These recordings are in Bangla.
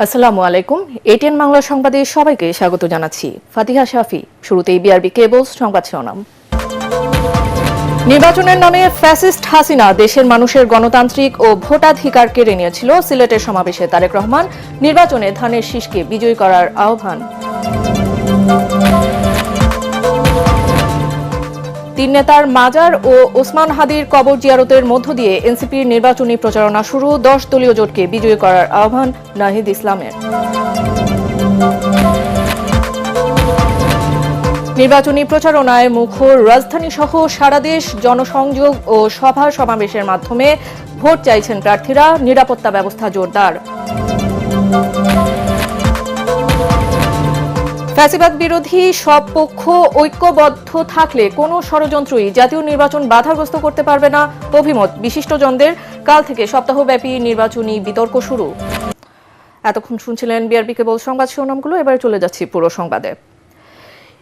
আসসালামু আলাইকুম। এটিএন বাংলা সংবাদে সবাইকে স্বাগত জানাচ্ছি। ফাতিহা শাফি। শুরুতেই বিআরবি কেবলস সংবাদ শিরোনাম। নির্বাচনের নামে ফ্যাসিস্ট হাসিনা দেশের মানুষের গণতান্ত্রিক ও ভোটাধিকার কেড়ে নিয়েছিল। সিলেটের সমাবেশে তারেক রহমান নির্বাচনে ধানের শীষকে বিজয়ী করার আহ্বান। তিন নেতার মাজার ও ওসমান হাদির কবর জিয়ারতের মধ্য দিয়ে এনসিপির নির্বাচনী প্রচারণা শুরু। 10 দলীয় জোটকে বিজয়ী করার আহ্বান নাহিদ ইসলামের। নির্বাচনী প্রচারণায় মুখর রাজধানী সহ সারা দেশ জনসংযোগ ও সভা সমাবেশের মাধ্যমে ভোট চাইছেন প্রার্থীরা। নিরাপত্তা ব্যবস্থা জোরদার। ফ্যাসিবাদ বিরোধী সব পক্ষ ঐক্যবদ্ধ থাকলে কোনো ষড়যন্ত্রই জাতীয় নির্বাচন বাধাগ্রস্ত করতে পারবে না, অভিমত বিশিষ্টজনদের। কাল থেকে সপ্তাহব্যাপী নির্বাচনী বিতর্ক শুরু। এতক্ষণ শুনছিলেন বিআরবি কেবল সংবাদ শিরোনামগুলো। এবারে চলে যাচ্ছি পুরো সংবাদে।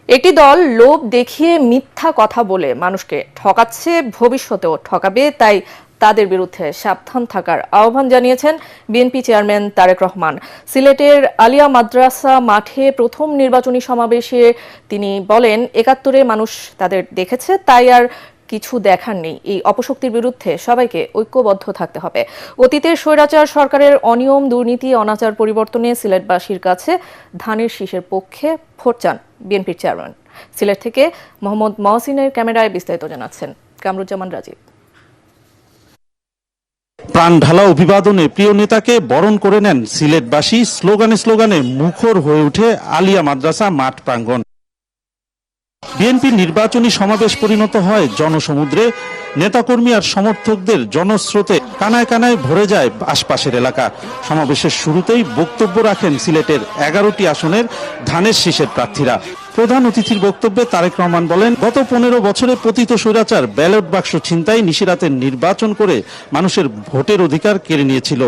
একটি দল লোভ দেখিয়ে মিথ্যা কথা বলে মানুষকে ঠকাচ্ছে, ভবিষ্যতেও ঠকাবে, তাই তাদের বিরুদ্ধে সাবধান থাকার আহ্বান জানিয়েছেন বিএনপি চেয়ারম্যান তারেক রহমান। সিলেটের আলিয়া মাদ্রাসা মাঠে প্রথম নির্বাচনী সমাবেশে তিনি বলেন, ৭১-এ মানুষ তাদের দেখেছে, তাই আর কিছু দেখার নেই। এই অপশক্তির বিরুদ্ধে সবাইকে ঐক্যবদ্ধ থাকতে হবে। অতীতের স্বৈরাচার সরকারের অনিয়ম, দুর্নীতি, অনাচার পরিবর্তনে সিলেটবাসীর কাছে ধানের শীষের পক্ষে ভোট চান বিএনপির চেয়ারম্যান। সিলেট থেকে মোহাম্মদ মহসিনের ক্যামেরায় বিস্তারিত জানাচ্ছেন কামরুজ্জামান রাজীব। প্রাণ ঢালা অভিবাদনে প্রিয় নেতাকে বরণ করে নেন সিলেটবাসী। স্লোগানে স্লোগানে মুখর হয়ে ওঠে আলিয়া মাদ্রাসা মাঠ প্রাঙ্গণ। বিএনপির নির্বাচনী সমাবেশ পরিণত হয় জনসমুদ্রে। নেতাকর্মী আর সমর্থকদের জনস্রোতে কানায় কানায় ভরে যায় আশপাশের এলাকা। সমাবেশের শুরুতেই বক্তব্য রাখেন সিলেটের 11টি আসনের ধানের শীষের প্রার্থীরা। প্রধান অতিথির বক্তব্যে তারেক রহমান বলেন, গত 15 বছরে পতিত স্বৈরাচার ব্যালট বাক্স ছিনতাই, নিশিরাতের নির্বাচন করে মানুষের ভোটের অধিকার কেড়ে নিয়েছিল।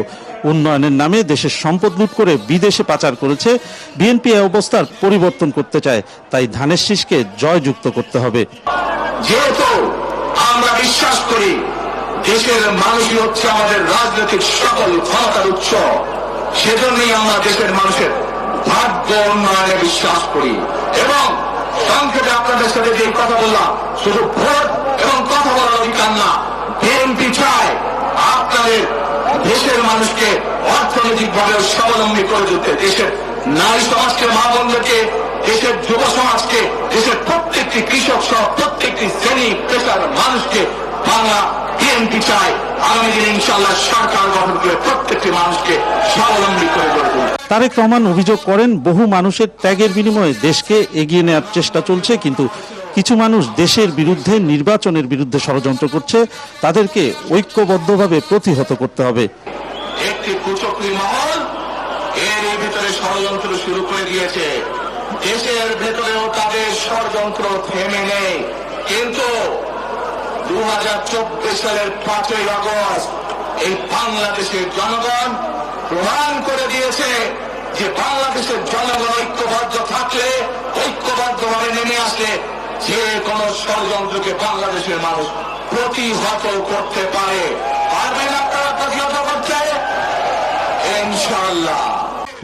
উন্নয়নের নামে দেশের সম্পদ লুট করে বিদেশে পাচার করেছে। বিএনপি এই অবস্থার পরিবর্তন করতে চায়, তাই ধানের শীষকে জয়যুক্ত করতে হবে। যেহেতু আমরা বিশ্বাস করি দেশের মানুষই হচ্ছে আমাদের রাজনৈতিক সকল ক্ষমতার উৎস, সেজন্যই আমরা দেশের মানুষের ভাগ্য উন্নয়নে বিশ্বাস করি। এবং সংক্ষেপে আপনাদের সাথে যে কথা বললাম, শুধু ভোট এবং কথা বলার অধিকার না, বিএনপি চায় আপনাদের দেশের মানুষকে অর্থনৈতিকভাবে স্বাবলম্বী করে দিতে, দেশের নারী সমাজকে, মা বোনদেরকে, দেশের যুব সমাজকে, দেশের প্রত্যেকটি কৃষক সহ প্রত্যেকটি শ্রেণী পেশার মানুষকে বাংলা বিএনপি চায় আগামী দিনে ইনশাআল্লাহ সরকার গঠন করে প্রত্যেকটি মানুষকে স্বাবলম্বী করে গড়ে তুলবে। তারেক রহমান অভিযোগ করেন, বহু মানুষের ত্যাগের বিনিময়ে দেশকে এগিয়ে নেওয়ার চেষ্টা চলছে, কিন্তু কিছু মানুষ দেশের বিরুদ্ধে, নির্বাচনের বিরুদ্ধে ষড়যন্ত্র করছে। তাদেরকে ঐক্যবদ্ধভাবে প্রতিহত করতে হবে। একটি কুচক্রী মহল এর ভিতরে ষড়যন্ত্র শুরু করে দিয়েছে। দেশের ভেতরেও তাদের ষড়যন্ত্র থেমে নেই, কিন্তু 2024 সালের 5ই আগস্ট এই বাংলাদেশের জনগণ প্রমাণ করে দিয়েছে যে বাংলাদেশের জনগণ ঐক্যবদ্ধ থাকলে, ঐক্যবদ্ধভাবে নেমে আসলে যে কোনো ষড়যন্ত্রকে বাংলাদেশের মানুষ প্রতিহত করতে পারে। পারবেন আপনারা প্রতিহত করতে? ইনশাআল্লাহ।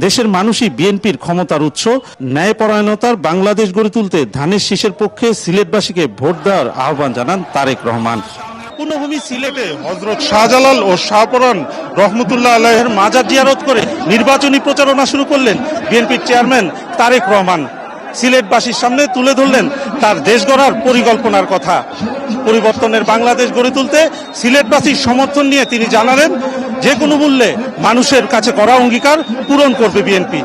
দেশের মানুষই বিএনপির ক্ষমতার উৎস। ন্যায়পরায়ণতার বাংলাদেশ গড়ে তুলতে ধানের শীষের পক্ষে সিলেটবাসীকে ভোট দেওয়ার আহ্বান জানান তারেক রহমান। পূর্ণভূমি সিলেটে হযরত শাহজালাল ও শাহপরান রহমতুল্লাহ আলাইহির মাজার জিয়ারত করে নির্বাচনী প্রচারণা শুরু করলেন বিএনপির চেয়ারম্যান তারেক রহমান। সিলেটবাসীর সামনে তুলে ধরলেন তার দেশ গড়ার পরিকল্পনার কথা। পরিবর্তনের বাংলাদেশ গড়ে তুলতে সিলেটবাসীর সমর্থন নিয়ে তিনি জানালেন, যে কোনো মূল্যে মানুষের কাছে করা অঙ্গীকার পূরণ করবে বিএনপি।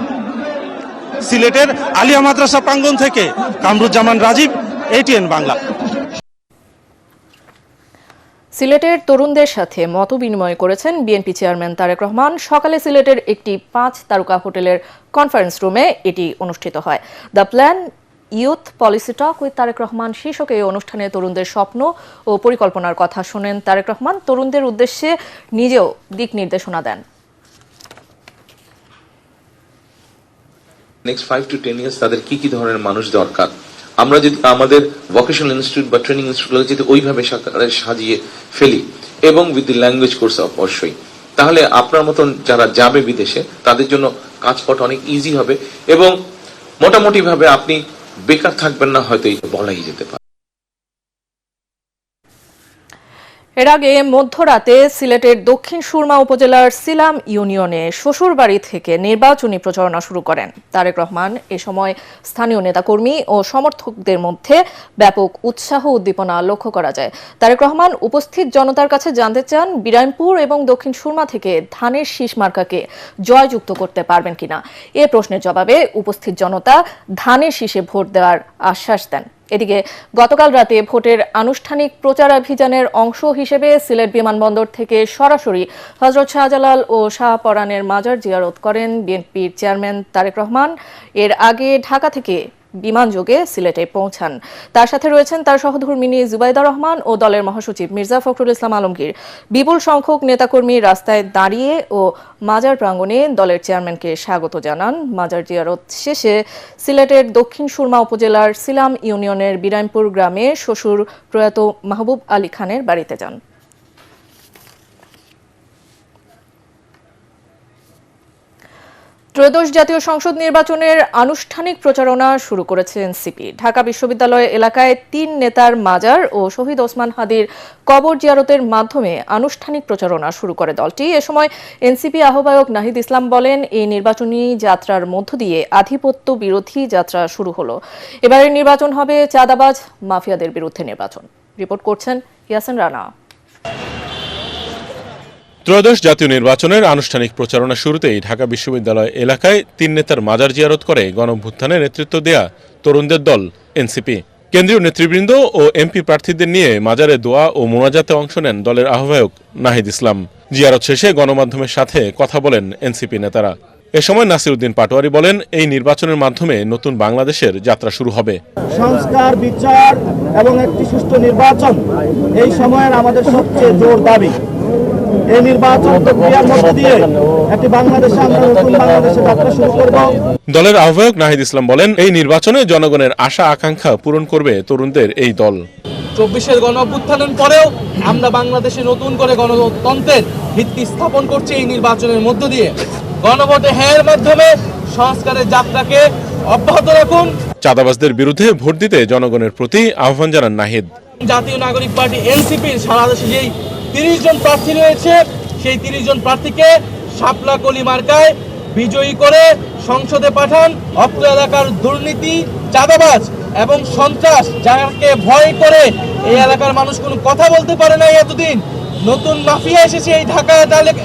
সিলেটের আলিয়া মাদ্রাসা প্রাঙ্গণ থেকে কামরুজ্জামান রাজীব, এটিএন বাংলা। সিলেটের তরুণদের সাথে মত বিনিময় করেছেন বিএনপি চেয়ারম্যান তারেক রহমান। সকালে সিলেটের একটি 5 তারকা হোটেলের কনফারেন্স রুমে এটি অনুষ্ঠিত হয়। The plan youth policy talk with Tarique Rahman শীর্ষক এই অনুষ্ঠানে তরুণদের স্বপ্ন ও পরিকল্পনার কথা শোনেন তারেক রহমান। তরুণদের উদ্দেশ্যে নিজেও দিক নির্দেশনা দেন। নেক্সট 5 to 10 ইয়ার্স তাদের কি কি ধরনের মানুষ দরকার, আমরা যদি আমাদের ভোকেশনাল ইনস্টিটিউট বা ট্রেনিং ইনস্টিটিউট যদি ওইভাবে সাজিয়ে ফেলি, এবং উইথ দি ল্যাঙ্গুয়েজ কোর্স অবশ্যই, তাহলে আপনার মতন যারা যাবে বিদেশে তাদের জন্য কাজ করাটা অনেক ইজি হবে এবং মোটামুটি ভাবে আপনি বেকার থাকবেন না, হয়তো এই বলাই যেতে পারে। এর আগে মধ্যরাতে সিলেটের দক্ষিণ সুরমা উপজেলার সিলাম ইউনিয়নে শ্বশুরবাড়ি থেকে নির্বাচনী প্রচারণা শুরু করেন তারেক রহমান। এ সময় স্থানীয় নেতাকর্মী ও সমর্থকদের মধ্যে ব্যাপক উৎসাহ উদ্দীপনা লক্ষ্য করা যায়। তারেক রহমান উপস্থিত জনতার কাছে জানতে চান, বিরামপুর এবং দক্ষিণ সুরমা থেকে ধানের শীষ মার্কাকে জয়যুক্ত করতে পারবেন কিনা। এ প্রশ্নের জবাবে উপস্থিত জনতা ধানের শীষে ভোট দেওয়ার আশ্বাস দেন। এদিকে গতকাল রাতে ভোটের আনুষ্ঠানিক প্রচারাভিযানের অংশ হিসেবে সিলেট বিমানবন্দর থেকে সরাসরি হযরত শাহজালাল ও শাহপরানের মাজার জিয়ারত করেন বিএনপির চেয়ারম্যান তারেক রহমান। এর আগে ঢাকা থেকে বিমানযোগে সিলেটে পৌঁছান। তার সাথে রয়েছেন তার সহধর্মিণী জুবাইদা রহমান ও দলের মহাসচিব মির্জা ফখরুল ইসলাম আলমগীর। বিপুল সংখ্যক নেতাকর্মী রাস্তায় দাঁড়িয়ে ও মাজার প্রাঙ্গণে দলের চেয়ারম্যানকে স্বাগত জানান। মাজার জিয়ারত শেষে সিলেটের দক্ষিণ সুরমা উপজেলার সিলাম ইউনিয়নের বিরামপুর গ্রামে শ্বশুর প্রয়াত মাহবুব আলী খানের বাড়িতে যান। ত্রয়োদশ জাতীয় সংসদ নির্বাচনের আনুষ্ঠানিক প্রচারণা শুরু করেছে এনসিপি। ঢাকা বিশ্ববিদ্যালয় এলাকায় ৩ নেতার মাজার ও শহীদ ওসমান হাদির কবর জিয়ারতের মাধ্যমে আনুষ্ঠানিক প্রচারণা শুরু করে দলটি। এ সময় এনসিপি আহ্বায়ক নাহিদ ইসলাম বলেন, এই নির্বাচনী যাত্রার মধ্য দিয়ে আধিপত্য বিরোধী যাত্রা শুরু হলো। এবারের নির্বাচন হবে চাঁদাবাজ মাফিয়াদের বিরুদ্ধে নির্বাচন। রিপোর্ট করছেন ইয়াসিন রানা। ত্রয়োদশ জাতীয় নির্বাচনের আনুষ্ঠানিক প্রচারণা শুরুতেই ঢাকা বিশ্ববিদ্যালয় এলাকায় ৩ নেতার মাজার জিয়ারত করে গণঅভ্যুত্থানে নেতৃত্ব দেয়া তরুণদের দল এনসিপি। কেন্দ্রীয় নেতৃবৃন্দ ও এমপি প্রার্থীদের নিয়ে মাজারে দোয়া ও মোনাজাতে অংশ নেন দলের আহ্বায়ক নাহিদ ইসলাম। জিয়ারত শেষে গণমাধ্যমের সাথে কথা বলেন এনসিপি নেতারা। এ সময় নাসিরউদ্দিন পাটোয়ারি বলেন, এই নির্বাচনের মাধ্যমে নতুন বাংলাদেশের যাত্রা শুরু হবে। সংস্কার, বিচার এবং একটি সুষ্ঠু নির্বাচন এই সময়ের আমাদের সবচেয়ে জোর দাবি। এই নির্বাচন প্রক্রিয়ার মধ্য দিয়ে একটি বাংলাদেশে আমরা নতুন বাংলাদেশে যাত্রা শুরু করব। দলের আহ্বায়ক নাহিদ ইসলাম বলেন, এই নির্বাচনে জনগণের আশা আকাঙ্ক্ষা পূরণ করবে তরুণদের এই দল। 24-এর গণঅভ্যুত্থানের পরেও আমরা বাংলাদেশে নতুন করে গণতন্ত্রের ভিত্তি স্থাপন করছি এই নির্বাচনের মধ্য দিয়ে। গণভোটে হ্যাঁর মাধ্যমে সংস্কারের যাত্রাকে অব্যাহত রাখুন। চাঁদাবাজদের বিরুদ্ধে ভোট দিতে জনগণের প্রতি আহ্বান জানান নাহিদ। জাতীয় নাগরিক পার্টি এনসিপির সারা দেশে যেই 30 জন প্রার্থী রয়েছে, সেই 30 জন প্রার্থীকে শাপলা কলি মার্কায় বিজয়ী করে সংসদে পাঠান। অত্র এলাকার দুর্নীতি, চাঁদাবাজ এবং সন্ত্রাস যাকে ভয় করে এই এলাকার মানুষ কোনো কথা বলতে পারে না এতদিন, নতুন মাফিয়া এসেছে এই ঢাকা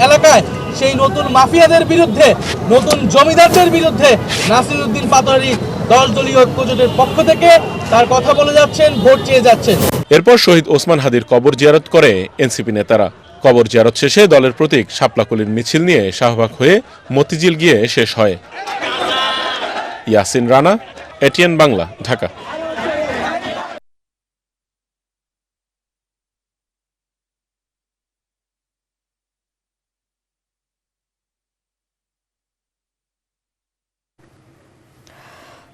এলাকায়, সেই নতুন মাফিয়াদের বিরুদ্ধে, নতুন জমিদারদের বিরুদ্ধে নাসিরউদ্দিন পাটোয়ারি দলীয় ঐক্যজোটের পক্ষ থেকে তার কথা বলে যাচ্ছেন, ভোট চেয়ে যাচ্ছেন। এরপর শহীদ ওসমান হাদির কবর জিয়ারত করে এনসিপি নেতারা। কবর জিয়ারত শেষে দলের প্রতীক শাপলাকলির মিছিল নিয়ে শাহবাগ হয়ে মতিঝিল গিয়ে শেষ হয়। ইয়াসিন রানা, এটিএন বাংলা, ঢাকা।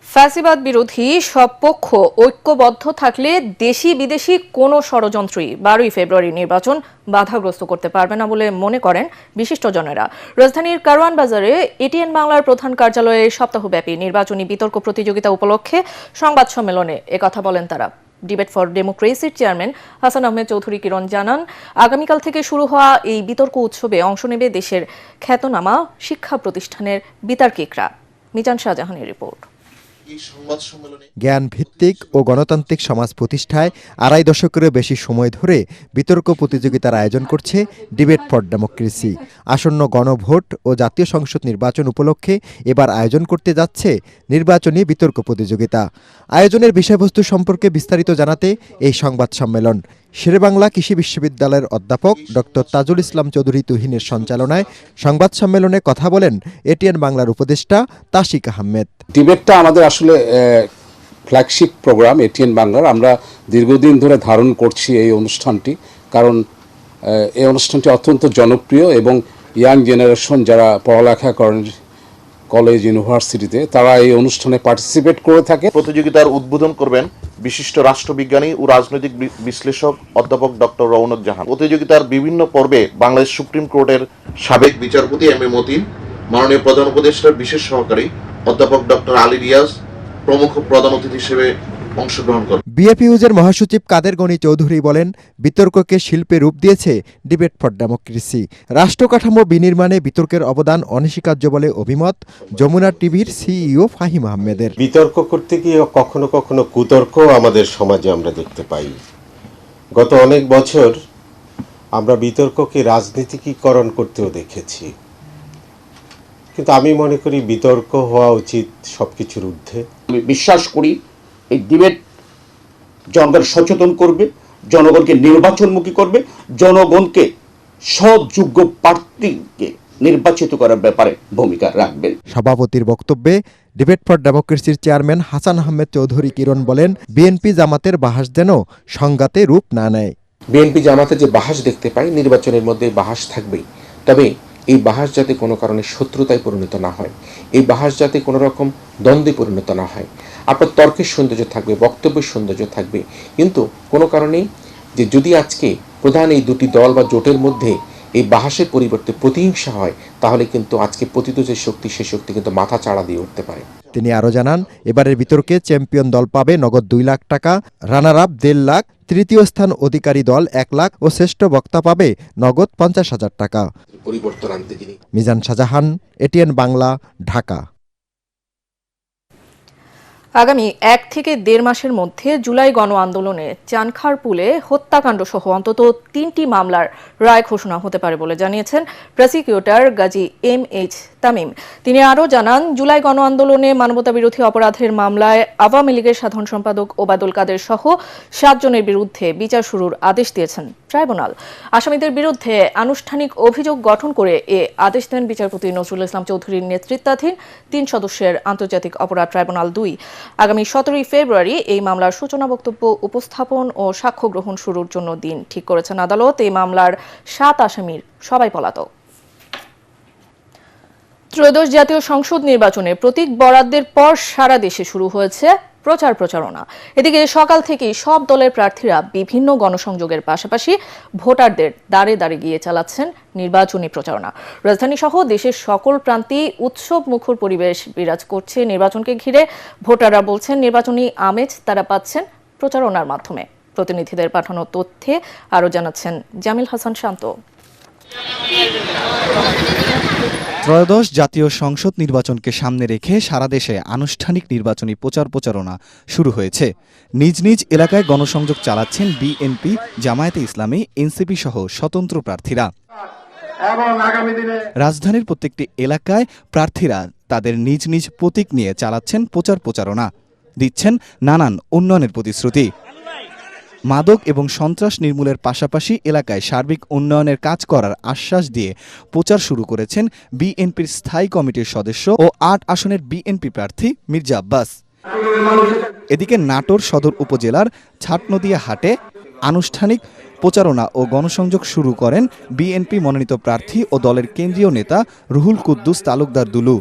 ফ্যাসিবাদ বিরোধী সব পক্ষ ঐক্যবদ্ধ থাকলে দেশি বিদেশি কোনো ষড়যন্ত্রই 12ই ফেব্রুয়ারি নির্বাচন বাধাগ্রস্ত করতে পারবে না বলে মনে করেন বিশিষ্টজনেরা। রাজধানীর কারওয়ান বাজারে এটিএন বাংলার প্রধান কার্যালয়ে সপ্তাহব্যাপী নির্বাচনী বিতর্ক প্রতিযোগিতা উপলক্ষে সংবাদ সম্মেলনে একথা বলেন তারা। ডিবেট ফর ডেমোক্রেসির চেয়ারম্যান হাসান আহমেদ চৌধুরী কিরণ জানান, আগামীকাল থেকে শুরু হওয়া এই বিতর্ক উৎসবে অংশ নেবে দেশের খ্যাতনামা শিক্ষা প্রতিষ্ঠানের বিতার্কিকরা। মিজান শাহজাহানের রিপোর্ট। জ্ঞান ভিত্তিক ও গণতান্ত্রিক সমাজ প্রতিষ্ঠায় 2.5 দশকেরও বেশি সময় ধরে বিতর্ক প্রতিযোগিতার আয়োজন করছে ডিবেট ফর ডেমোক্রেসি। আসন্ন গণভোট ও জাতীয় সংসদ নির্বাচন উপলক্ষে এবার আয়োজন করতে যাচ্ছে নির্বাচনী বিতর্ক প্রতিযোগিতা। আয়োজনের বিষয়বস্তু সম্পর্কে বিস্তারিত জানাতে এই সংবাদ সম্মেলন। শেরেবাংলা কৃষি বিশ্ববিদ্যালয়ের অধ্যাপক ডক্টর তাজুল ইসলাম চৌধুরী তুহিনের সঞ্চালনায় সংবাদ সম্মেলনে কথা বলেন এটিএন বাংলার উপদেষ্টা তাশিক আহমেদ। ডিবেটটা আমাদের আসলে ফ্ল্যাগশিপ প্রোগ্রাম এটিএন বাংলার। আমরা দীর্ঘদিন ধরে ধারণ করছি এই অনুষ্ঠানটি, কারণ এই অনুষ্ঠানটি অত্যন্ত জনপ্রিয় এবং ইয়াং জেনারেশন যারা পড়ালেখা করেন কলেজ ইউনিভার্সিটিতে, তারা এই অনুষ্ঠানে পার্টিসিপেট করে থাকে। প্রতিযোগিতার উদ্বোধন করবেন বিশিষ্ট রাষ্ট্রবিজ্ঞানী ও রাজনৈতিক বিশ্লেষক অধ্যাপক ডক্টর রওনক জাহান। প্রতিযোগিতার বিভিন্ন পর্বে বাংলাদেশ সুপ্রিম কোর্টের সাবেক বিচারপতি এম এ মতিন, মাননীয় প্রধান উপদেষ্টার বিশেষ সহকারী অধ্যাপক ডক্টর আলী রিয়াজ প্রমুখ প্রধান অতিথি হিসেবে অংশগ্রহণ করবেন। বিএপিইউজের মহাসচিব কাদের গনি চৌধুরী বলেন, বিতর্ককে শিল্পে রূপ দিয়েছে ডিবেট ফর ডেমোক্রেসি। রাষ্ট্রকাঠামো বিনির্মাণে বিতর্কের অবদান অনস্বীকার্য বলে অভিমত যমুনা টিভির সিইও ফাহিম আহমেদের। বিতর্ক করতে গিয়ে কখনো কখনো কুতর্ক আমাদের সমাজে আমরা দেখতে পাই। গত অনেক বছর আমরা বিতর্ককে রাজনীতিকীকরণ করতেও দেখেছি, কিন্তু আমি মনে করি বিতর্ক হওয়া উচিত সবকিছুর ঊর্ধ্বে। আমি বিশ্বাস করি এই ডিবেট জনগণ সচেতন করবে, জনগণকে নির্বাচনমুখী করবে, জনগণকে সৎযোগ্য প্রার্থীকে নির্বাচিত করার ব্যাপারে ভূমিকা রাখবেন। সভাপতির বক্তব্যে ডিবেট ফর ডেমোক্রেসির চেয়ারম্যান হাসান আহমেদ চৌধুরী কিরণ বলেন, বিএনপি জামাতের বাহাস যেন সংঘাতে রূপ না নেয়। বিএনপি জামাতে যে বাহাস দেখতে পাই, নির্বাচনের মধ্যে বাহাস থাকবেই, তবে এই বাহাস যাতে কোনো কারণে শত্রুতায় পরিণত না হয়, এই বাহাস যাতে কোনো রকম দ্বন্দ্বে পরিণত না হয়। আপনার তর্কের সৌন্দর্য থাকবে, বক্তব্যের সৌন্দর্য থাকবে, কিন্তু কোনো কারণেই যে যদি আজকে প্রধান এই দুটি দল বা জোটের মধ্যে এই বাহাসের পরিবর্তে প্রতিহিংসা হয়, তাহলে কিন্তু আজকে পতিত যে শক্তি, সে শক্তি কিন্তু মাথা চাড়া দিয়ে উঠতে পারে। তিনি আরও জানান, এবারের বিতর্কে চ্যাম্পিয়ন দল পাবে নগদ 2 লাখ টাকা, রানার আপ 1.5 লাখ, তৃতীয় স্থান অধিকারী দল 1 লাখ ও শ্রেষ্ঠ বক্তা পাবে নগদ 50,000 টাকা। পরিবর্তন আনতে যিনি। মিজান শাহজাহান, এটিএন বাংলা, ঢাকা। আগামী 1 থেকে 1.5 মাসের মধ্যে জুলাই গণ আন্দোলনে চানখারপুলে হত্যাকাণ্ড সহ অন্তত 3টি মামলার রায় ঘোষণা হতে পারে বলে জানিয়েছেন প্রসিকিউটর গাজী MH তামিম। তিনি আরও জানান, জুলাই গণ আন্দোলনে মানবতাবিরোধী অপরাধের মামলায় আওয়ামী লীগের সাধারণ সম্পাদক ওবায়দুল কাদের সহ 7 জনের বিরুদ্ধে বিচার শুরুর আদেশ দিয়েছেন ট্রাইব্যুনাল। আসামিদের বিরুদ্ধে আনুষ্ঠানিক অভিযোগ গঠন করে এ আদেশ দেন বিচারপতি নজরুল ইসলাম চৌধুরীর নেতৃত্বাধীন 3 সদস্যের আন্তর্জাতিক অপরাধ ট্রাইব্যুনাল 2। আগামী 17 ফেব্রুয়ারি এই মামলার সূচনা বক্তব্য উপস্থাপন ও সাক্ষ্য গ্রহণ শুরুর জন্য দিন ঠিক করেছেন আদালত। এই মামলার 7 আসামির সবাই পলাতক। ত্রয়োদশ জাতীয় সংসদ নির্বাচনে প্রতীক বরাদ্দের পর সারা দেশে শুরু হয়েছে প্রচারণা। এদিকে সকাল থেকেই সব দলের প্রার্থীরা বিভিন্ন গণসংযোগের পাশাপাশি ভোটারদের দাঁড়ে দাঁড়ে গিয়ে চালাচ্ছেন নির্বাচনী প্রচারণা। রাজধানী সহ দেশের সকল প্রান্তেই উৎসব মুখর পরিবেশ বিরাজ করছে নির্বাচনকে ঘিরে। ভোটাররা বলছেন, নির্বাচনী আমেজ তারা পাচ্ছেন প্রচারণার মাধ্যমে। প্রতিনিধিদের পাঠানো তথ্যে আরও জানাচ্ছেন জামিল হাসান শান্ত। ত্রয়োদশ জাতীয় সংসদ নির্বাচনকে সামনে রেখে সারা দেশে আনুষ্ঠানিক নির্বাচনী প্রচারণা শুরু হয়েছে। নিজ নিজ এলাকায় গণসংযোগ চালাচ্ছেন বিএনপি, জামায়াতে ইসলামী, এনসিপি সহ স্বতন্ত্র প্রার্থীরা। রাজধানীর প্রত্যেকটি এলাকায় প্রার্থীরা তাদের নিজ নিজ প্রতীক নিয়ে চালাচ্ছেন প্রচারণা, দিচ্ছেন নানান উন্নয়নের প্রতিশ্রুতি। মাদক এবং সন্ত্রাস নির্মূলের পাশাপাশি এলাকায় সার্বিক উন্নয়নের কাজ করার আশ্বাস দিয়ে প্রচার শুরু করেছেন বিএনপির স্থায়ী কমিটির সদস্য ও 8 আসনের বিএনপি প্রার্থী মির্জা আব্বাস। এদিকে নাটোর সদর উপজেলার ছাটনদিয়া হাটে আনুষ্ঠানিক প্রচারণা ও গণসংযোগ শুরু করেন বিএনপি মনোনীত প্রার্থী ও দলের কেন্দ্রীয় নেতা রুহুল কুদ্দুস তালুকদার দুলু।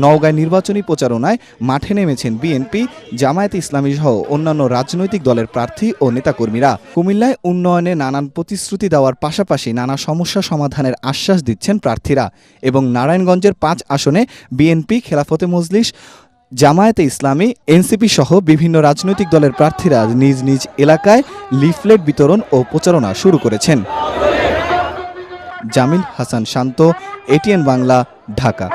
নওগাঁয় নির্বাচনী প্রচারণায় মাঠে নেমেছেন বিএনপি, জামায়াতে ইসলামী সহ অন্যান্য রাজনৈতিক দলের প্রার্থী ও নেতাকর্মীরা। কুমিল্লায় উন্নয়নে নানান প্রতিশ্রুতি দেওয়ার পাশাপাশি নানা সমস্যা সমাধানের আশ্বাস দিচ্ছেন প্রার্থীরা এবং নারায়ণগঞ্জের 5 আসনে বিএনপি, খেলাফতে মজলিস, জামায়াতে ইসলামী, এনসিপি সহ বিভিন্ন রাজনৈতিক দলের প্রার্থীরা নিজ নিজ এলাকায় লিফলেট বিতরণ ও প্রচারণা শুরু করেছেন। জামিল হাসান শান্ত, এটিএন বাংলা, ঢাকা।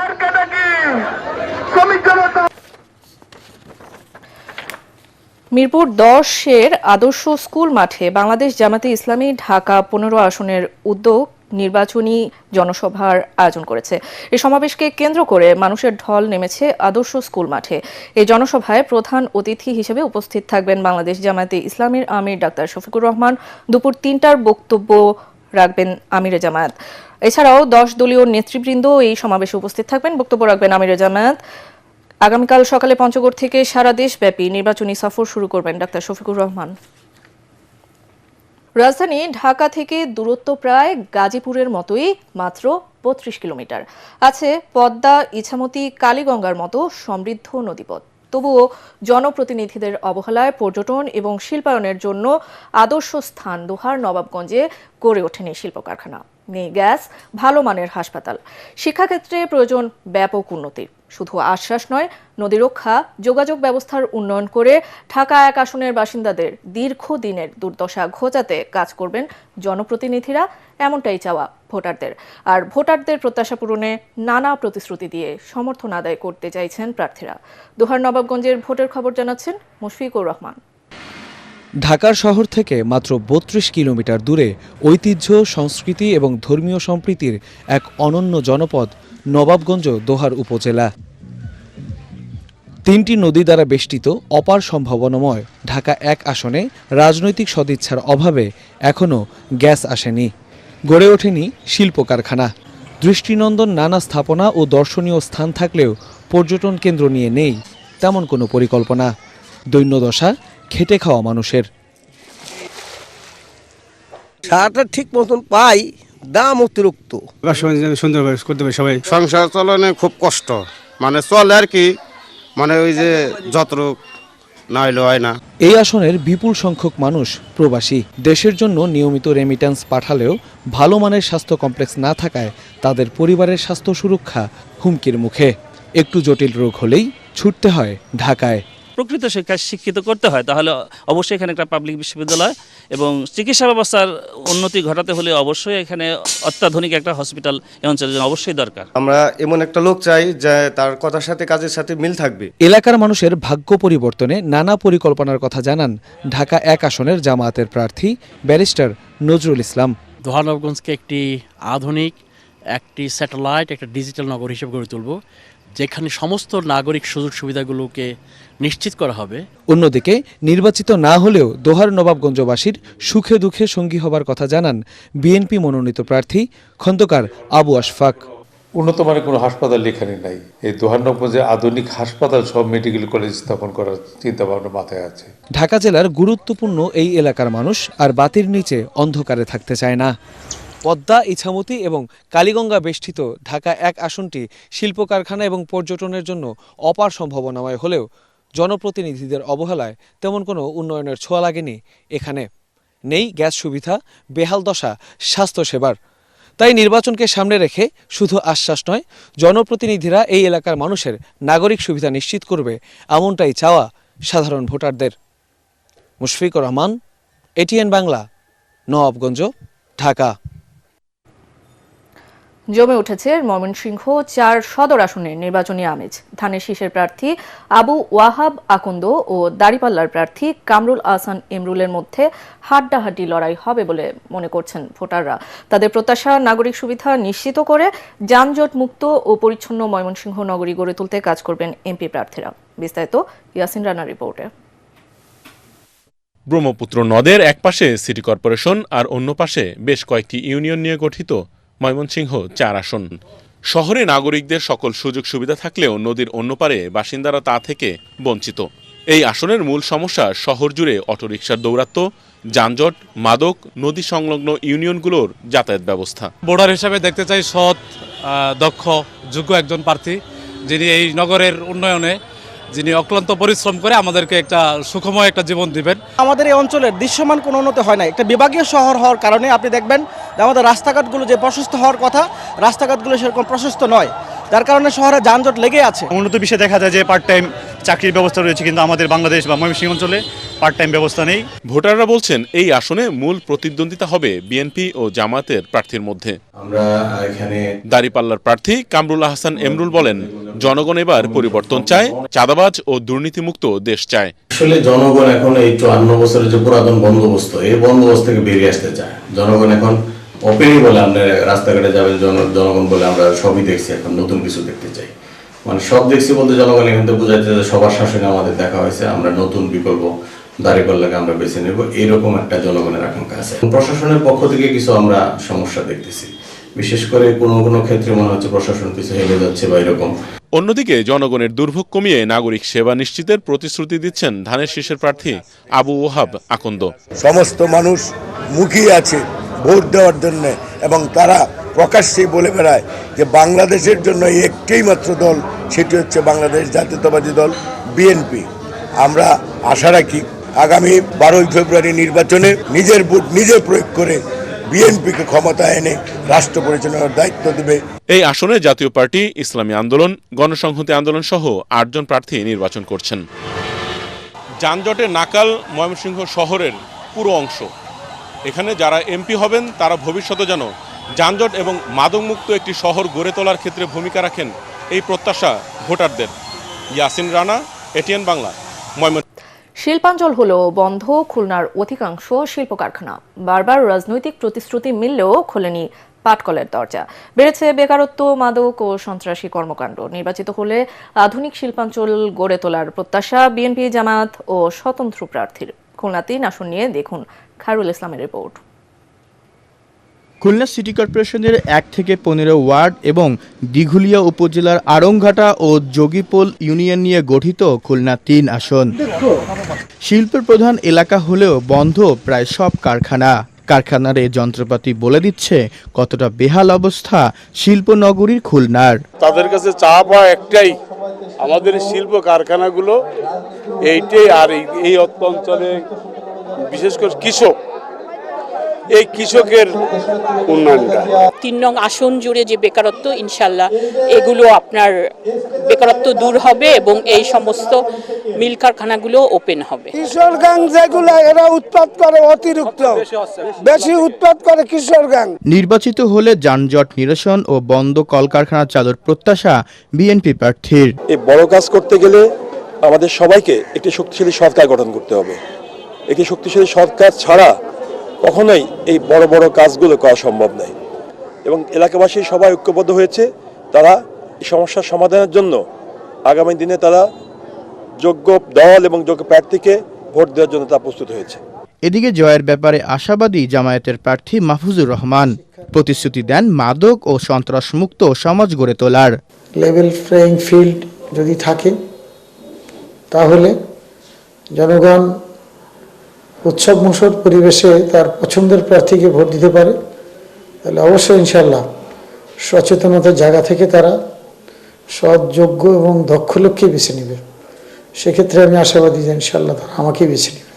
মিরপুর 10-এর আদর্শ স্কুল মাঠে বাংলাদেশ জামায়াতে ইসলামী ঢাকা 15 আসনের উদ্যোগ নির্বাচনী জনসভার আয়োজন করেছে। এই সমাবেশকে কেন্দ্র করে মানুষের ঢল নেমেছে আদর্শ স্কুল মাঠে। এই জনসভায় প্রধান অতিথি হিসেবে উপস্থিত থাকবেন বাংলাদেশ জামায়াতে ইসলামীর আমির ডাক্তার শফিকুর রহমান। দুপুর 3টার বক্তব্য রাখবেন আমিরে জামায়াত। এছাড়াও 10 দলীয় নেতৃবৃন্দ এই সমাবেশে উপস্থিত থাকবেন। বক্তব্য রাখবেন আমিরে জামায়াত। আগামীকাল সকালে পঞ্চগড় থেকে সারা দেশব্যাপী নির্বাচনী সফর শুরু করবেন ডাক্তার শফিকুর রহমান। রাজধানী ঢাকা থেকে দূরত্ব প্রায় গাজীপুরের মতোই, মাত্র 32 কিলোমিটার। আছে পদ্মা, ইছামতি, কালীগঙ্গার মতো সমৃদ্ধ নদীপথ। তবুও জনপ্রতিনিধিদের অবহেলায় পর্যটন এবং শিল্পায়নের জন্য আদর্শ স্থান দোহার নবাবগঞ্জে গড়ে ওঠেনি শিল্প কারখানা। নেই গ্যাস, ভালো মানের হাসপাতাল। শিক্ষাক্ষেত্রে প্রয়োজন ব্যাপক উন্নতির। শুধু আশ্বাস নয়, নদী রক্ষা, যোগাযোগ ব্যবস্থার উন্নয়ন করে ঢাকা 1 আসনের বাসিন্দাদের দীর্ঘদিনের দুর্দশা ঘোচাতে কাজ করবেন জনপ্রতিনিধিরা, এমনটাই চাওয়া ভোটারদের। আর ভোটারদের প্রত্যাশা পূরণে নানা প্রতিশ্রুতি দিয়ে সমর্থন আদায় করতে চাইছেন প্রার্থীরা। দোহার নবাবগঞ্জের ভোটের খবর জানাচ্ছেন মুশফিকুর রহমান। ঢাকার শহর থেকে মাত্র ৩২ কিলোমিটার দূরে ঐতিহ্য, সংস্কৃতি এবং ধর্মীয় সম্প্রীতির এক অনন্য জনপদ নবাবগঞ্জ দোহার উপজেলা। 3টি নদী দ্বারা বেষ্টিত অপার সম্ভাবনাময় ঢাকা 1 আসনে রাজনৈতিক সদিচ্ছার অভাবে এখনও গ্যাস আসেনি, গড়ে ওঠেনি শিল্প কারখানা। দৃষ্টিনন্দন নানা স্থাপনা ও দর্শনীয় স্থান থাকলেও পর্যটন কেন্দ্র নিয়ে নেই তেমন কোনো পরিকল্পনা। দৈন্যদশা খেটে খাওয়া মানুষের। সারটা ঠিক মতন পাই, দাম অতিরিক্ত। সুন্দরভাবে করতে হবে সবাই। সংসার চালানো খুব কষ্ট, মানে চলে আর কি, মানে ওই যে যতটুক না হইলে হয় না। এই আসনের বিপুল সংখ্যক মানুষ প্রবাসী। দেশের জন্য নিয়মিত রেমিট্যান্স পাঠালেও ভালো মানের স্বাস্থ্য কমপ্লেক্স না থাকায় তাদের পরিবারের স্বাস্থ্য সুরক্ষা হুমকির মুখে। একটু জটিল রোগ হলেই ছুটতে হয় ঢাকায়। প্রকৃত শিক্ষিত করতে হয় তাহলে অবশ্যই এখানে একটা পাবলিক বিশ্ববিদ্যালয় এবং চিকিৎসা ব্যবস্থার উন্নতি ঘটাতে হলে অবশ্যই এখানে অত্যাধুনিক একটা হসপিটাল এই অঞ্চলের জন্য অবশ্যই দরকার। আমরা এমন একটা লোক চাই যে তার কথার সাথে কাজের সাথে মিল থাকবে। এলাকার মানুষের ভাগ্য পরিবর্তনে নানা পরিকল্পনার কথা জানান ঢাকা 1 আসনের জামায়াতের প্রার্থী ব্যারিস্টার নজরুল ইসলাম। দোহার নবাবগঞ্জকে একটি আধুনিক, একটি স্যাটেলাইট, একটা ডিজিটাল নগর হিসেবে গড়ে তুলব, যেখানে সমস্ত নাগরিক সুযোগ সুবিধাগুলোকে নিশ্চিত করা হবে। অন্যদিকে নির্বাচিত না হলেও দোহার নবাবগঞ্জবাসীর সুখে দুঃখে সঙ্গী হবার কথা জানান বিএনপি মনোনীত প্রার্থী খন্দকার আবু আশফাক। উন্নত মানের কোনো হাসপাতাল এখানে নাই। এই দোহার নবাবগঞ্জে আধুনিক হাসপাতাল সব মেডিকেল কলেজ স্থাপন করার চিন্তা ভাবনা মাথায় আছে। ঢাকা জেলার গুরুত্বপূর্ণ এই এলাকার মানুষ আর বাতির নিচে অন্ধকারে থাকতে চায় না। পদ্মা, ইছামতি এবং কালীগঙ্গা বেষ্টিত ঢাকা 1 আসনটি শিল্প কারখানা এবং পর্যটনের জন্য অপার সম্ভাবনাময় হলেও জনপ্রতিনিধিদের অবহেলায় তেমন কোনো উন্নয়নের ছোঁয়া লাগেনি এখানে। নেই গ্যাস সুবিধা, বেহাল দশা স্বাস্থ্যসেবার। তাই নির্বাচনকে সামনে রেখে শুধু আশ্বাস নয়, জনপ্রতিনিধিরা এই এলাকার মানুষের নাগরিক সুবিধা নিশ্চিত করবে, এমনটাই চাওয়া সাধারণ ভোটারদের। মুশফিকুর রহমান, এটিএন বাংলা, নবাবগঞ্জ, ঢাকা। জমে উঠেছে ময়মনসিংহ 4 সদর আসনের নির্বাচনী আমেজ। ধানের শীষের প্রার্থী আবু ওয়াহাব আকন্দ ও দাড়িপাল্লার প্রার্থী কামরুল আহসান এমরুলের মধ্যে হাড্ডাহাড্ডি লড়াই হবে বলে মনে করছেন ভোটাররা। তাদের প্রত্যাশা নাগরিক সুবিধা নিশ্চিত করে যানজট মুক্ত ও পরিচ্ছন্ন ময়মনসিংহ নগরী গড়ে তুলতে কাজ করবেন এমপি প্রার্থীরা। বিস্তারিত ইয়াসিন রানার রিপোর্টে। ব্রহ্মপুত্র নদের এক পাশে সিটি কর্পোরেশন আর অন্য পাশে বেশ কয়েকটি ইউনিয়ন নিয়ে গঠিত ময়মনসিংহ 4 আসন। শহরে নাগরিকদের সকল সুযোগ সুবিধা থাকলেও নদীর অন্য পারে বাসিন্দারা তা থেকে বঞ্চিত। এই আসনের মূল সমস্যা শহর জুড়ে অটোরিকশার দৌরাত্ম্য, যানজট, মাদক, নদী সংলগ্ন ইউনিয়নগুলোর যাতায়াত ব্যবস্থা। ভোটার হিসাবে দেখতে চাই সৎ, দক্ষ, যোগ্য একজন প্রার্থী, যিনি এই নগরের উন্নয়নে যিনি অক্লান্ত পরিশ্রম করে আমাদেরকে একটা সুখময় একটা জীবন দিবেন। আমাদের এই অঞ্চলের দৃশ্যমান কোনো উন্নতি হয় না। একটা বিভাগীয় শহর হওয়ার কারণে আপনি দেখবেন যে আমাদের রাস্তাঘাটগুলো যে প্রশস্ত হওয়ার কথা, রাস্তাঘাটগুলো সেরকম প্রশস্ত নয়, যার কারণে শহরে যানজট লেগে আছে। উন্নত বিষয়ে দেখা যায় যে পার্ট টাইম চাকরির ব্যবস্থা রয়েছে, কিন্তু আমাদের বাংলাদেশ বা ময়মনসিংহ অঞ্চলে পার্ট টাইম ব্যবস্থা নেই। ভোটাররা বলছেন এই আসনে মূল প্রতিদ্বন্দ্বিতা হবে বিএনপি ও জামায়াতের প্রার্থীর মধ্যে। আমরা এখানে দাড়িপাল্লার প্রার্থী কামরুল আহসান এমরুল বলেন, জনগণ এবার পরিবর্তন চায়, চাঁদাবাজ ও দুর্নীতিমুক্ত দেশ চায়। আসলে জনগণ এখন এই 54 বছরের যে পুরাতন বন্দোবস্ত, এই বন্দোবস্ত থেকে বেরিয়ে আসতে চায়। জনগণ এখন ওপেনই বলে, আমরা রাস্তাঘাটে যাবেন, জনগণ বলে আমরা সবই দেখছি, এখন নতুন কিছু দেখতে চাই। মানে সব দেখছি বলতে জনগণ এখান থেকে বোঝাচ্ছে যে সবার শাসনে আমাদের দেখা হয়েছে, আমরা নতুন বিকল্প দাঁড়িপাল্লাকে আমরা বেছে নেব, এরকম একটা জনগণের আকাঙ্ক্ষা আছে। প্রশাসনের পক্ষ থেকে কিছু আমরা সমস্যা দেখতেছি, বিশেষ করে কোনো কোনো ক্ষেত্রে মনে হচ্ছে প্রশাসন কিছু হেলে যাচ্ছে বা এরকম। অন্যদিকে জনগণের দুর্ভোগ কমিয়ে নাগরিক সেবা নিশ্চিতের প্রতিশ্রুতি দিচ্ছেন ধানের শীষের প্রার্থী আবু ওয়াহাব আকন্দ। সমস্ত মানুষ মুখিয়ে আছে ভোট দেওয়ার জন্য, এবং তারা প্রকাশ্যেই বলে বেড়ায় যে বাংলাদেশের জন্য একটাই মাত্র দল, সেটি হচ্ছে বাংলাদেশ জাতীয়তাবাদী দল বিএনপি। আমরা আশা রাখি আগামী 12ই ফেব্রুয়ারি নির্বাচনে নিজের ভোট নিজে প্রয়োগ করে বিএনপিকে ক্ষমতায় এনে রাষ্ট্র পরিচালনার দায়িত্ব দেবে। এই আসনে জাতীয় পার্টি, ইসলামী আন্দোলন, গণসংহতি আন্দোলন সহ 8 জন প্রার্থী নির্বাচন করছেন। যানজটে নাকাল ময়মনসিংহ শহরের পুরো অংশ। এখানে যারা এমপি হবেন তারা ভবিষ্যতে যেন যানজট এবং মাদকমুক্ত একটি শহর গড়ে তোলার ক্ষেত্রে ভূমিকা রাখেন, এই প্রত্যাশা ভোটারদের। ইয়াসিন রানা, এটিএন বাংলা, ময়মনসিংহ। শিল্পাঞ্চল হলো বন্ধ খুলনার অধিকাংশ শিল্প কারখানা। বারবার রাজনৈতিক প্রতিশ্রুতি মিললেও খোলেনি পাটকলের দরজা। বেড়েছে বেকারত্ব, মাদক ও সন্ত্রাসী কর্মকাণ্ড। নির্বাচিত হলে আধুনিক শিল্পাঞ্চল গড়ে তোলার প্রত্যাশা বিএনপি, জামায়াত ও স্বতন্ত্র প্রার্থীর। খুলনা 3 আসন নিয়ে দেখুন খায়রুল ইসলামের রিপোর্ট। খুলনা সিটি কর্পোরেশনের 1 থেকে 15 ওয়ার্ড এবং দিঘুলিয়া উপজেলার আড়ংঘাটা ও যোগীপোল ইউনিয়ন নিয়ে গঠিত খুলনা 3 আসন। শিল্পের প্রধান এলাকা হলেও বন্ধ প্রায় সব কারখানা। কারখানার এই যন্ত্রপাতি বলে দিচ্ছে কতটা বেহাল অবস্থা শিল্পনগরীর খুলনার। তাদের কাছে চাওয়া পাওয়া একটাই, আমাদের শিল্প কারখানাগুলো এইটাই। আর এই অঞ্চলে বিশেষ করে কৃষক, এই কৃষকের উন্নয়নটা। 3 নং আসন জুড়ে যে বেকারত্ব, ইনশাল্লাহ এগুলো আপনার বেকারত্ব দূর হবে এবং এই সমস্ত মিল কারখানাগুলো ওপেন হবে। কিশোরগঞ্জ যেগুলো এরা উৎপাদ করে অতিরিক্ত বেশি উৎপাদ করে কিশোরগঞ্জ। নির্বাচিত হলে যানজট নিরসন ও বন্ধ কলকারখানা চালুর প্রত্যাশা বিএনপি প্রার্থীর। এই বড় কাজ করতে গেলে আমাদের সবাইকে একটি শক্তিশালী সরকার গঠন করতে হবে। একটি শক্তিশালী সরকার ছাড়া কখনোই এই বড় বড় কাজগুলো করা সম্ভব নয়। এবং এলাকাবাসী সবাই ঐক্যবদ্ধ হয়েছে, তারা এই সমস্যার সমাধানের জন্য আগামী দিনে তারা যোগ্য দল এবং যোগ্য প্রার্থীকে ভোট দেওয়ার জন্য তা প্রস্তুত হয়েছে। এদিকে জয়ের ব্যাপারে আশাবাদী জামায়াতের প্রার্থী মাহফুজুর রহমান। প্রতিশ্রুতি দেন মাদক ও সন্ত্রাসমুক্ত সমাজ গড়ে তোলার। লেভেল প্লেইং ফিল্ড যদি থাকে তাহলে জনগণ উৎসব মুখর পরিবেশে তার পছন্দের প্রার্থীকে ভোট দিতে পারে, তাহলে অবশ্যই ইনশাল্লাহ সচেতনতার জায়গা থেকে তারা সৎ, যোগ্য এবং দক্ষ লোককে বেছে নেবে। সেক্ষেত্রে আমি আশাবাদী যে ইনশাল্লাহ তারা আমাকেই বেছে নেবে।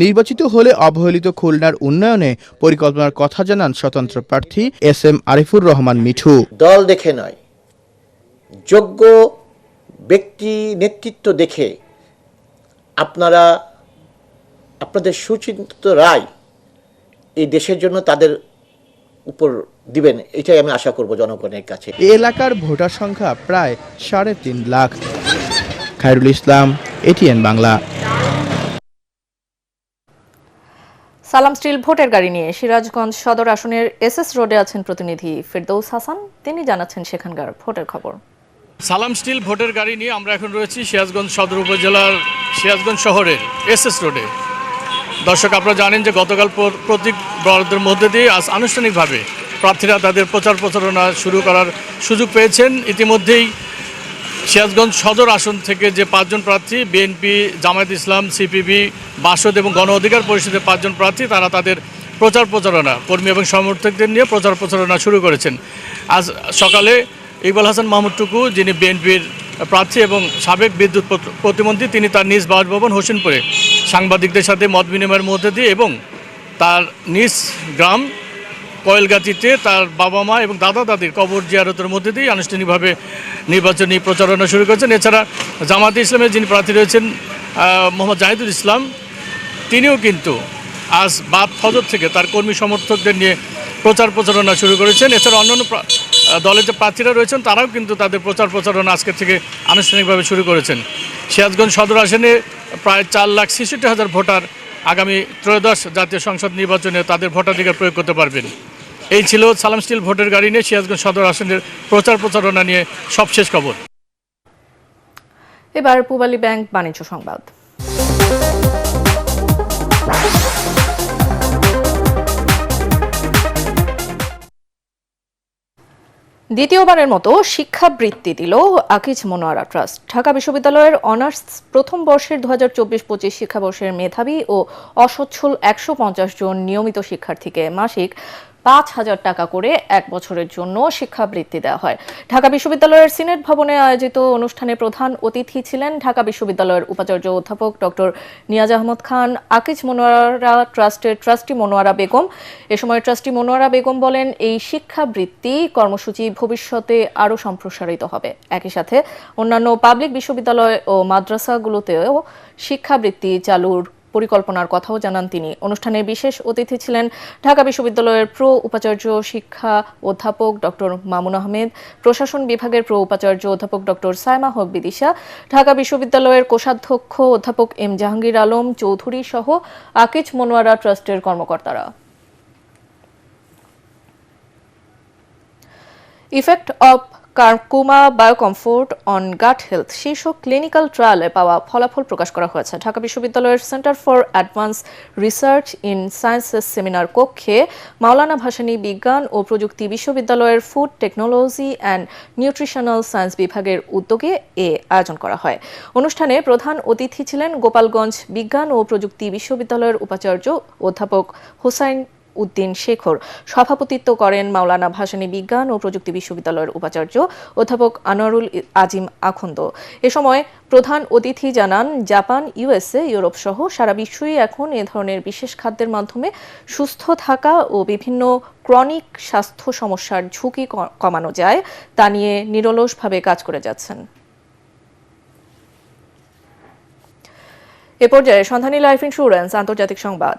নির্বাচিত হলে অবহেলিত খুলনার উন্নয়নে পরিকল্পনার কথা জানান স্বতন্ত্র প্রার্থী SM আরিফুর রহমান মিঠু। দল দেখে নয়, যোগ্য ব্যক্তি নেতৃত্ব দেখে আপনারা আপনাদের সুচিন্তিত রায় এই দেশের জন্য তাদের উপর দিবেন, এটাই আমি আশা করব জনগণের কাছে। এই এলাকার ভোটার সংখ্যা প্রায় 3.5 লাখ। খায়রুল ইসলাম, এটিএন বাংলা। সালাম স্টিল ভোটের গাড়ি নিয়ে সিরাজগঞ্জ সদর আসনের SS রোডে আছেন প্রতিনিধি ফেরদৌস হাসান। তিনি জানাচ্ছেন সেখানকার ভোটের খবর। সালাম স্টিল ভোটের গাড়ি নিয়ে আমরা এখন রয়েছি সিরাজগঞ্জ সদর উপজেলার সিরাজগঞ্জ শহরের SS রোডে। দর্শক, আপনারা জানেন যে গতকাল প্রতীক বরাদ্দের মধ্যে দিয়ে আজ আনুষ্ঠানিকভাবে প্রার্থীরা তাদের প্রচার প্রচারণা শুরু করার সুযোগ পেয়েছেন। ইতিমধ্যেই সিরাজগঞ্জ সদর আসন থেকে যে 5 জন প্রার্থী, বিএনপি, জামায়াত ইসলাম, CPB, বাসদ এবং গণ অধিকার পরিষদের 5 জন প্রার্থী, তারা তাদের প্রচার প্রচারণা কর্মী এবং সমর্থকদের নিয়ে প্রচার প্রচারণা শুরু করেছেন। আজ সকালে ইকবাল হাসান মাহমুদ টুকু, যিনি বিএনপির প্রার্থী এবং সাবেক বিদ্যুৎ প্রতিমন্ত্রী, তিনি তার নিজ বাসভবন হোসেনপুরে সাংবাদিকদের সাথে মত বিনিময়ের মধ্যে দিয়ে এবং তার নিজ গ্রাম কয়েলগাতিতে তার বাবা মা এবং দাদা দাদির কবর জিয়ারতের মধ্যে দিয়ে আনুষ্ঠানিকভাবে নির্বাচনী প্রচারণা শুরু করেছেন। এছাড়া জামায়াতে ইসলামের যিনি প্রার্থী রয়েছেন মোহাম্মদ জাহিদুল ইসলাম, তিনিও কিন্তু আজ বাদ ফজর থেকে তার কর্মী সমর্থকদের নিয়ে প্রচার প্রচারণা শুরু করেছেন। এছাড়া অন্যান্য দলের যে প্রার্থীরা রয়েছেন তারাও কিন্তু তাদের প্রচার প্রচারণা আজকে থেকে আনুষ্ঠানিকভাবে শুরু করেছেন। সিরাজগঞ্জ সদর আসনে প্রায় 4,66,000 ভোটার আগামী ত্রয়োদশ জাতীয় সংসদ নির্বাচনে তাদের ভোটাধিকার প্রয়োগ করতে পারবেন। এই ছিল সালাম স্টিল ভোটের গাড়ি নিয়ে সিরাজগঞ্জ সদর আসনের প্রচার প্রচারণা নিয়ে সবশেষ খবর। এবার পূবালী ব্যাংক বাণিজ্য সংবাদ। দ্বিতীয়বারের মতো শিক্ষাবৃত্তি দিল আকিজ মনোয়ারা ট্রাস্ট। ঢাকা বিশ্ববিদ্যালয়ের অনার্স প্রথম বর্ষের 2024-25 শিক্ষাবর্ষের মেধাবী ও অসচ্ছল 150 জন নিয়মিত শিক্ষার্থীকে মাসিক 5,000 টাকা করে 1 বছরের জন্য শিক্ষাবৃত্তি দেওয়া হয়। ঢাকা বিশ্ববিদ্যালয়ের সিনেট ভবনে আয়োজিত অনুষ্ঠানে প্রধান অতিথি ছিলেন ঢাকা বিশ্ববিদ্যালয়ের উপাচার্য অধ্যাপক ডক্টর নিয়াজ আহমদ খান, আকিজ মনোয়ারা ট্রাস্টের ট্রাস্টি মনোয়ারা বেগম। এ সময় ট্রাস্টি মনোয়ারা বেগম বলেন, এই শিক্ষাবৃত্তি কর্মসূচি ভবিষ্যতে আরও সম্প্রসারিত হবে। একই সাথে অন্যান্য পাবলিক বিশ্ববিদ্যালয় ও মাদ্রাসাগুলোতেও শিক্ষাবৃত্তি চালুর পরিকল্পনার কথাও জানান তিনি। অনুষ্ঠানে বিশেষ অতিথি ছিলেন ঢাকা বিশ্ববিদ্যালয়ের প্রো উপাচার্য শিক্ষা অধ্যাপক ডক্টর মামুন আহমেদ, প্রশাসন বিভাগের প্রো উপাচার্য অধ্যাপক ডক্টর সাইমা হক বিদিশা, ঢাকা বিশ্ববিদ্যালয়ের কোষাধ্যক্ষ অধ্যাপক এম জাহাঙ্গীর আলম চৌধুরী সহ আকিজ মনোয়ারা ট্রাস্টের কর্মকর্তারা। Effect of curcuma biocomfort on gut health শীর্ষক ক্লিনিক্যাল ট্রায়ালে পাওয়া ফলাফল প্রকাশ করা হয়েছে। ঢাকা বিশ্ববিদ্যালয়ের centre for advance research in sciences seminar কক্ষে মাওলানা ভাসানী বিজ্ঞান ও প্রযুক্তি বিশ্ববিদ্যালয়ের food technology and nutritional science বিভাগের উদ্যোগে আয়োজন করা হয়। অনুষ্ঠানে প্রধান অতিথি ছিলেন গোপালগঞ্জ বিজ্ঞান ও প্রযুক্তি বিশ্ববিদ্যালয়ের উপাচার্য অধ্যাপক হোসাইন উদ্দিন শেখর। সভাপতিত্ব করেন মাওলানা ভাসানী বিজ্ঞান ও প্রযুক্তি বিশ্ববিদ্যালয়ের উপাচার্য অধ্যাপক আনোয়ারুল আজিম আখন্দ। এ সময় প্রধান অতিথি জানান, জাপান, ইউএসএ, ইউরোপ সহ সারা বিশ্বই এখন এ ধরনের বিশেষ খাদ্যের মাধ্যমে সুস্থ থাকা ও বিভিন্ন ক্রনিক স্বাস্থ্য সমস্যার ঝুঁকি কমানো যায় তা নিয়ে নিরলসভাবে কাজ করে যাচ্ছেন। এ পর্যায়ে সন্ধানী লাইফ ইন্স্যুরেন্স আন্তর্জাতিক সংবাদ।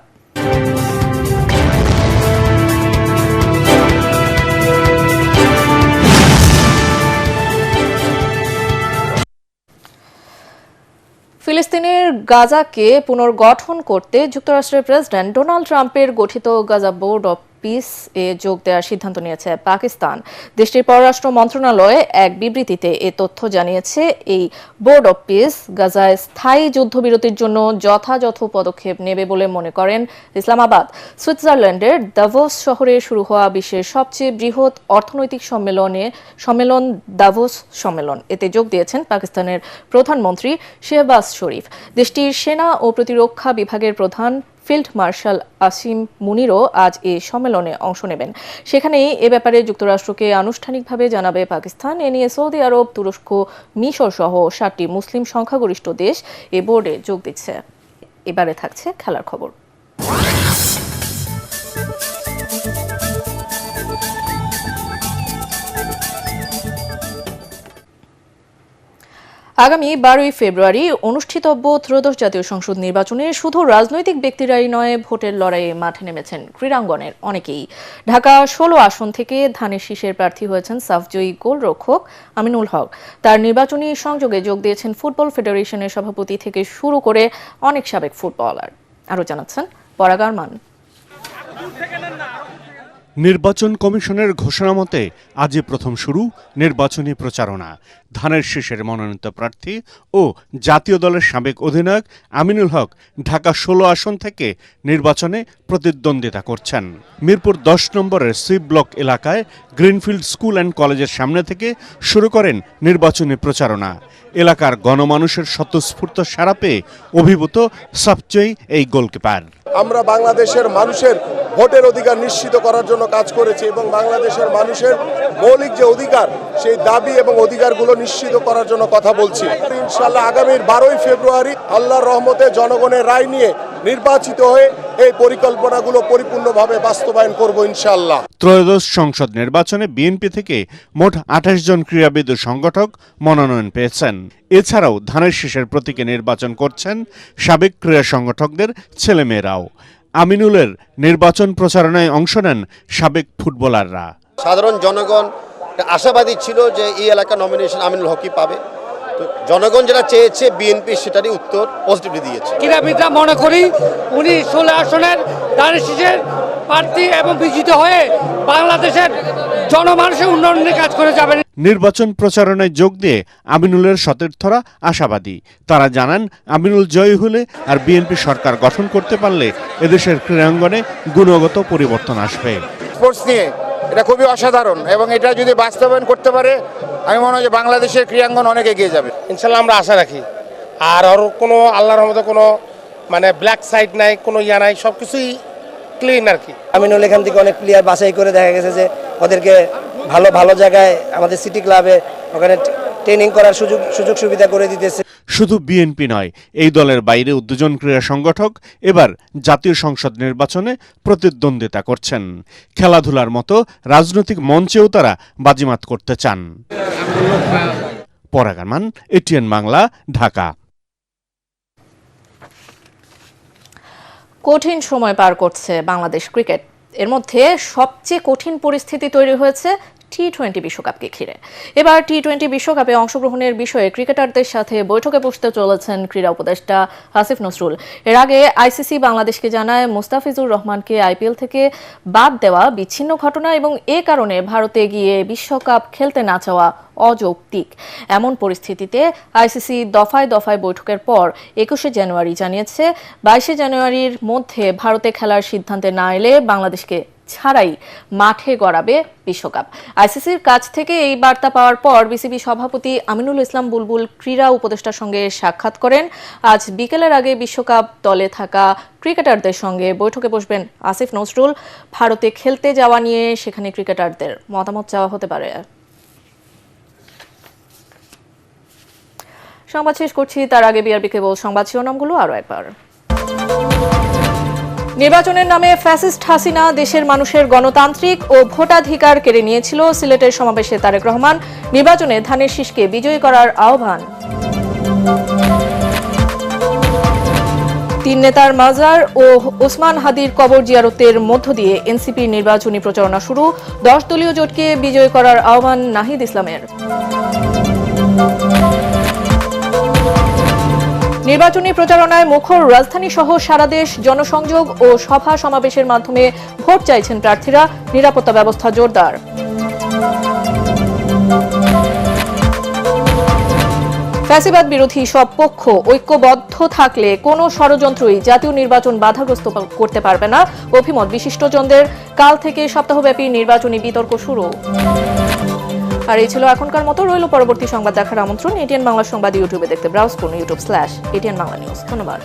ফিলিস্তিনের গাজাকে পুনর্গঠন করতে যুক্তরাষ্ট্রের প্রেসিডেন্ট ডোনাল্ড ট্রাম্পের গঠিত গাজা বোর্ড অব পিস এ যোগ দেওয়ার সিদ্ধান্ত নিয়েছে পাকিস্তান। দেশটির পররাষ্ট্র মন্ত্রণালয় এক বিবৃতিতে এ তথ্য জানিয়েছে। এই বোর্ড অব পিস গাজায় স্থায়ী যুদ্ধবিরতির জন্য যথাযথ পদক্ষেপ নেবে বলে মনে করেন ইসলামাবাদ। সুইজারল্যান্ডের দাভোস শহরে শুরু হওয়া বিশ্বের সবচেয়ে বৃহৎ অর্থনৈতিক সম্মেলন দাভোস সম্মেলন, এতে যোগ দিয়েছেন পাকিস্তানের প্রধানমন্ত্রী শেহবাজ শরীফ। দেশটির সেনা ও প্রতিরক্ষা বিভাগের প্রধান ফিল্ড মার্শাল আসিম মুনিরও আজ এ সম্মেলনে অংশ নেবেন। সেখানেই এ ব্যাপারে যুক্তরাষ্ট্রকে আনুষ্ঠানিকভাবে জানাবে পাকিস্তান। এ নিয়ে সৌদি আরব, তুরস্ক, মিশর সহ 7টি মুসলিম সংখ্যাগরিষ্ঠ দেশ এ বোর্ডে যোগ দিচ্ছে। এবারে থাকছে খেলার খবর। আগামী 12ই ফেব্রুয়ারি অনুষ্ঠিতব্য ত্রয়োদশ জাতীয় সংসদ নির্বাচনে শুধু রাজনৈতিক ব্যক্তিরাই নয়, ভোটের লড়াইয়ে মাঠে নেমেছেন ক্রীড়াঙ্গনের অনেকেই। ঢাকা 16 আসন থেকে ধানের শীষের প্রার্থী হয়েছেন সাফজয়ী গোলরক্ষক আমিনুল হক। তার নির্বাচনী সংযোগে যোগ দিয়েছেন ফুটবল ফেডারেশনের সভাপতি থেকে শুরু করে অনেক সাবেক ফুটবলার। আরও জানাচ্ছেন পরাগ আরমান। নির্বাচন কমিশনের ঘোষণা মতে আজই প্রথম শুরু নির্বাচনী প্রচারণা। ধানের শীষের মনোনীত প্রার্থী ও জাতীয় দলের সাবেক অধিনায়ক আমিনুল হক ঢাকা 16 আসন থেকে নির্বাচনে প্রতিদ্বন্দ্বিতা করছেন। মিরপুর 10 নম্বরের সি ব্লক এলাকায় গ্রিনফিল্ড স্কুল অ্যান্ড কলেজের সামনে থেকে শুরু করেন নির্বাচনী প্রচারণা। এলাকার গণমানুষের স্বতঃস্ফূর্ত সাড়া পেয়ে অভিভূত সবচেয়ে এই গোলকিপার। আমরা বাংলাদেশের মানুষের ভোটের অধিকার নিশ্চিত করার জন্য কাজ করেছি এবং বাংলাদেশের মানুষের মৌলিক যে অধিকার সেই দাবি এবং অধিকারগুলো নিশ্চিত করার জন্য কথা বলছি। ইনশাআল্লাহ আগামীর 12ই ফেব্রুয়ারি আল্লাহর রহমতে জনগণের রায় নিয়ে নির্বাচিত হয়ে এই পরিকল্পনাগুলো পরিপূর্ণভাবে বাস্তবায়ন করব ইনশাআল্লাহ। ত্রয়োদশ সংসদ নির্বাচনে বিএনপি থেকে মোট 28 জন ক্রীড়াবিদ ও সংগঠক মনোনয়ন পেয়েছেন। এছাড়াও ধানের শীষের প্রতীকে নির্বাচন করছেন সাবেক ক্রীড়া সংগঠকদের ছেলেমেয়েরাও। আমিনুলের নির্বাচন প্রচারণায় অংশ নেন সাবেক ফুটবলাররা। সাধারণ জনগণ আশাবাদী ছিল যে এই এলাকা নমিনেশন আমিনুল হকই পাবে। তো জনগণ যেটা চেয়েছে বিএনপি সেটারই উত্তর পজিটিভলি দিয়েছে। ক্রীড়াবিদরা মনে করি উনি 16 আসনের ধানের শীষের প্রার্থী এবং বিজিত হয়ে বাংলাদেশের জনমানুষের উন্নয়নের কাজ করে যাবেন। নির্বাচন প্রচারণায় যোগ দিয়ে আমিনুলের সতীর্থরা আশাবাদী। তারা জানান, আমিনুল জয়ী হলে আর বিএনপি সরকার গঠন করতে পারলে এদেশের ক্রীড়াঙ্গনে গুণগত পরিবর্তন আসবে। স্পোর্টস নিয়ে এটা খুবই অসাধারণ এবং এটা যদি বাস্তবায়ন করতে পারে আমি মনে হয় যে বাংলাদেশের ক্রীড়াঙ্গন অনেক এগিয়ে যাবে। ইনশাল্লাহ আমরা আশা রাখি। আর কোনো আল্লাহর রহমতে কোনো ব্ল্যাক সাইড নাই, কোনো ইয়া নাই, সব কিছুই ক্লিন আর কি। আমিনুল এখান থেকে অনেক প্লেয়ার বাছাই করে দেখা গেছে যে ওদেরকে ভালো ভালো জায়গায় আমাদের সিটি ক্লাবে ওখানে ট্রেনিং করার সুযোগ সুবিধা করে দিতেছে। শুধু বিএনপি নয়, এই দলের বাইরে উদ্বোধন ক্রীড়া সংগঠক এবার জাতীয় সংসদ নির্বাচনে প্রতিদ্বন্দ্বিতা করছেন। খেলাধুলার মতো রাজনৈতিক মঞ্চেও তারা বাজিমাত করতে চান। পরাগ আরমান, এটিএন বাংলা, ঢাকা। কঠিন সময় পার করছে বাংলাদেশ ক্রিকেট। এর মধ্যে সবচেয়ে কঠিন পরিস্থিতি তৈরি হয়েছে টি-20 বিশ্বকাপকে ঘিরে। এবার টি-20 বিশ্বকাপে অংশগ্রহণের বিষয়ে ক্রিকেটারদের সাথে বৈঠকে বসতে চলেছেন ক্রীড়া উপদেষ্টা আসিফ নজরুল। এর আগে আইসিসি বাংলাদেশকে জানায় মুস্তাফিজুর রহমানকে আইপিএল থেকে বাদ দেওয়া বিচ্ছিন্ন ঘটনা এবং এ কারণে ভারতে গিয়ে বিশ্বকাপ খেলতে না চাওয়া অযৌক্তিক। এমন পরিস্থিতিতে আইসিসি দফায় দফায় বৈঠকের পর 21শে জানুয়ারি জানিয়েছে 22শে জানুয়ারির মধ্যে ভারতে খেলার সিদ্ধান্তে না এলে বাংলাদেশকে ছাড়াই মাঠে গড়াবে বিশ্বকাপ। আইসিসির কাছ থেকে এই বার্তা পাওয়ার পর বিসিবি সভাপতি আমিনুল ইসলাম বুলবুল ক্রীড়া উপদেষ্টার সঙ্গে সাক্ষাৎ করেন। আজ বিকেলের আগে বিশ্বকাপ দলে থাকা ক্রিকেটারদের সঙ্গে বৈঠকে বসবেন আসিফ নজরুল। ভারতে খেলতে যাওয়া নিয়ে সেখানে ক্রিকেটারদের মতামত চাওয়া হতে পারে। সংবাদ শেষ করছি, তার আগে বিআরবি কেবল সংবাদ শিরোনামগুলো আরও একবার। নির্বাচনের নামে ফ্যাসিস্ট হাসিনা দেশের মানুষের গণতান্ত্রিক ও ভোটাধিকার কেড়ে নিয়েছিল। সিলেটের সমাবেশে তারেক রহমান। নির্বাচনে ধানের শীষকে বিজয়ী করার আহ্বান। 3 নেতার মাজার ও ওসমান হাদির কবর জিয়ারতের মধ্য দিয়ে এনসিপির নির্বাচনী প্রচারণা শুরু। 10 দলীয় জোটকে বিজয়ী করার আহ্বান নাহিদ ইসলামের। নির্বাচনী প্রচারণায় মুখর রাজধানী সহ সারা দেশ জনসংযোগ ও সভা সমাবেশের মাধ্যমে ভোট চাইছেন প্রার্থীরা। নিরাপত্তা ব্যবস্থা জোরদার। ফ্যাসিবাদ বিরোধী সব পক্ষ ঐক্যবদ্ধ থাকলে কোনো ষড়যন্ত্রই জাতীয় নির্বাচন বাধাগ্রস্ত করতে পারবে না। অভিমত বিশিষ্টজনদের। কাল থেকে সপ্তাহব্যাপী নির্বাচনী বিতর্ক শুরু। আর এই ছিল এখনকার মতো। রইল পরবর্তী সংবাদ দেখার আমন্ত্রণ। এটিএন বাংলা সংবাদ ইউটিউবে দেখতে ব্রাউজ করুন youtube/ATN Bangla News। ধন্যবাদ।